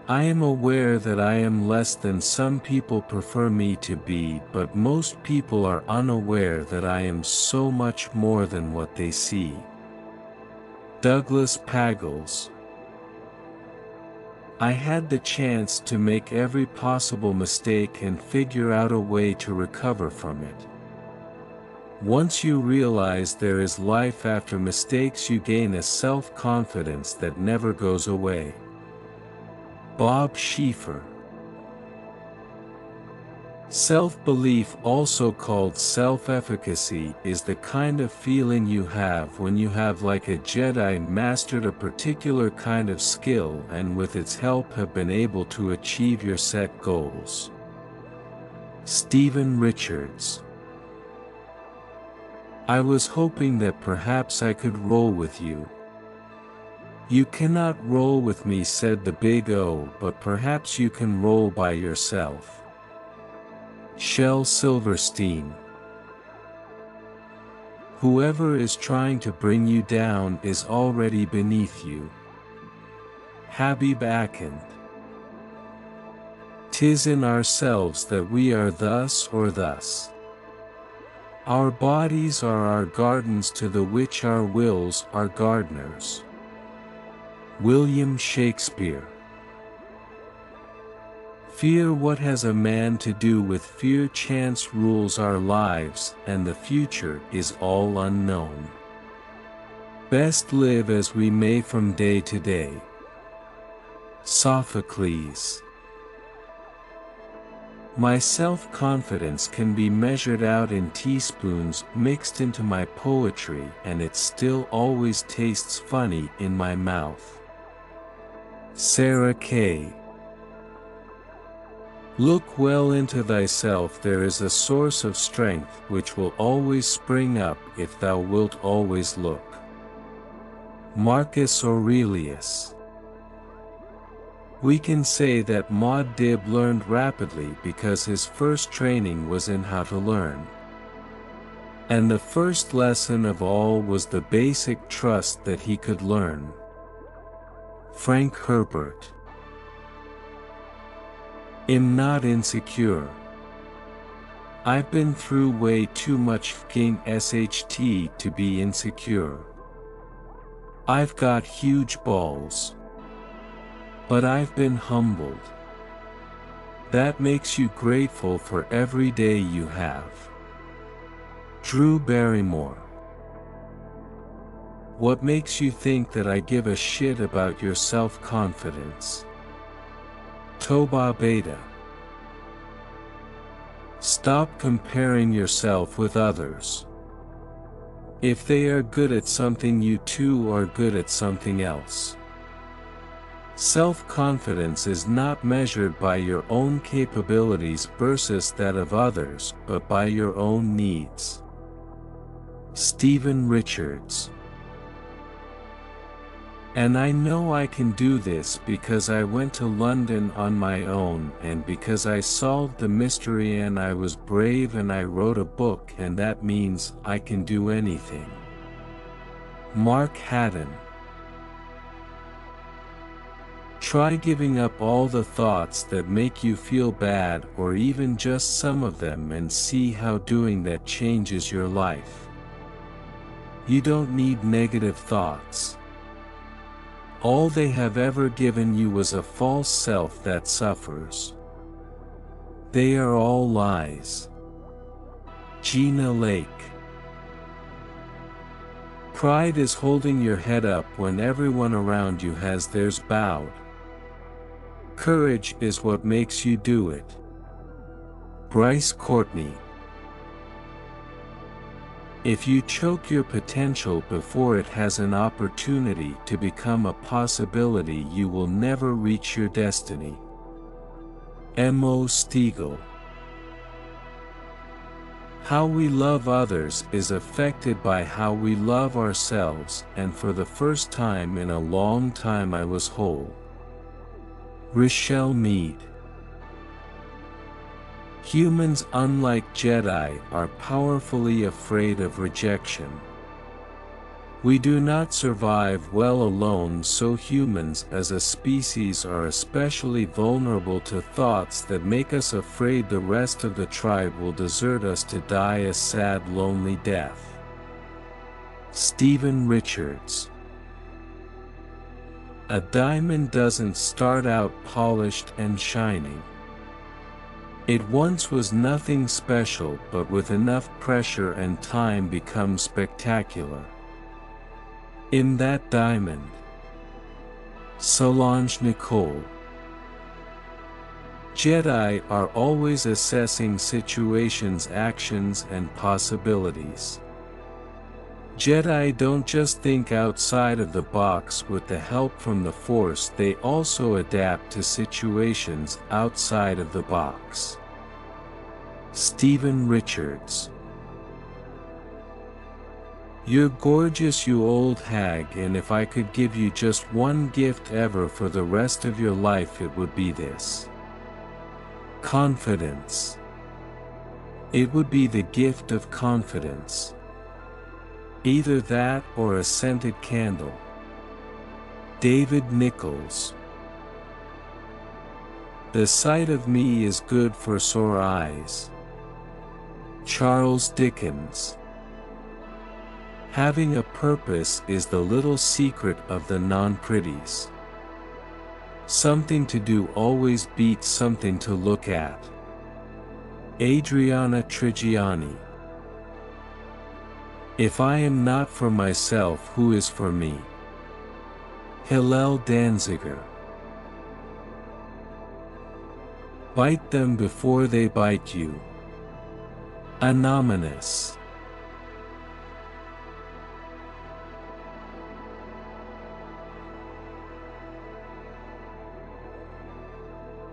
I am aware that I am less than some people prefer me to be, but most people are unaware that I am so much more than what they see. Douglas Pagels. I had the chance to make every possible mistake and figure out a way to recover from it. Once you realize there is life after mistakes, you gain a self-confidence that never goes away. Bob Schieffer. Self-belief, also called self-efficacy, is the kind of feeling you have when you have, like a Jedi, mastered a particular kind of skill and with its help have been able to achieve your set goals. Stephen Richards. I was hoping that perhaps I could roll with you. You cannot roll with me, said the Big O, but perhaps you can roll by yourself. Shel Silverstein. Whoever is trying to bring you down is already beneath you. Habib Akand. 'Tis in ourselves that we are thus or thus. Our bodies are our gardens to the which our wills are gardeners. William Shakespeare. Fear, what has a man to do with fear? Chance rules our lives, and the future is all unknown. Best live as we may from day to day. Sophocles. My self-confidence can be measured out in teaspoons mixed into my poetry, and it still always tastes funny in my mouth. Sarah Kay. Look well into thyself, there is a source of strength which will always spring up if thou wilt always look. Marcus Aurelius. We can say that Muad'Dib learned rapidly because his first training was in how to learn. And the first lesson of all was the basic trust that he could learn. Frank Herbert. I'm not insecure. I've been through way too much f***ing SHT to be insecure. I've got huge balls. But I've been humbled. That makes you grateful for every day you have. Drew Barrymore. What makes you think that I give a shit about your self-confidence? Toba Beta. Stop comparing yourself with others. If they are good at something, you too are good at something else. Self-confidence is not measured by your own capabilities versus that of others, but by your own needs. Stephen Richards. And I know I can do this because I went to London on my own, and because I solved the mystery, and I was brave, and I wrote a book, and that means I can do anything. Mark Haddon. Try giving up all the thoughts that make you feel bad, or even just some of them, and see how doing that changes your life. You don't need negative thoughts. All they have ever given you was a false self that suffers. They are all lies. Gina Lake. Pride is holding your head up when everyone around you has theirs bowed. Courage is what makes you do it. Bryce Courtney. If you choke your potential before it has an opportunity to become a possibility, you will never reach your destiny. M.O. Stiegel. How we love others is affected by how we love ourselves, and for the first time in a long time I was whole. Rochelle Mead. Humans, unlike Jedi, are powerfully afraid of rejection. We do not survive well alone, so humans as a species are especially vulnerable to thoughts that make us afraid the rest of the tribe will desert us to die a sad, lonely death. Stephen Richards. A diamond doesn't start out polished and shining. It once was nothing special, but with enough pressure and time becomes spectacular. In that diamond. Solange Nicole. Jedi are always assessing situations, actions, and possibilities. Jedi don't just think outside of the box with the help from the Force, they also adapt to situations outside of the box. Stephen Richards. You're gorgeous, you old hag, and if I could give you just one gift ever for the rest of your life, it would be this. Confidence. It would be the gift of confidence. Either that or a scented candle. David Nichols. The sight of me is good for sore eyes. Charles Dickens. Having a purpose is the little secret of the non-pretties. Something to do always beats something to look at. Adriana Trigiani. If I am not for myself, who is for me? Hillel Danziger. Bite them before they bite you. Anonymous.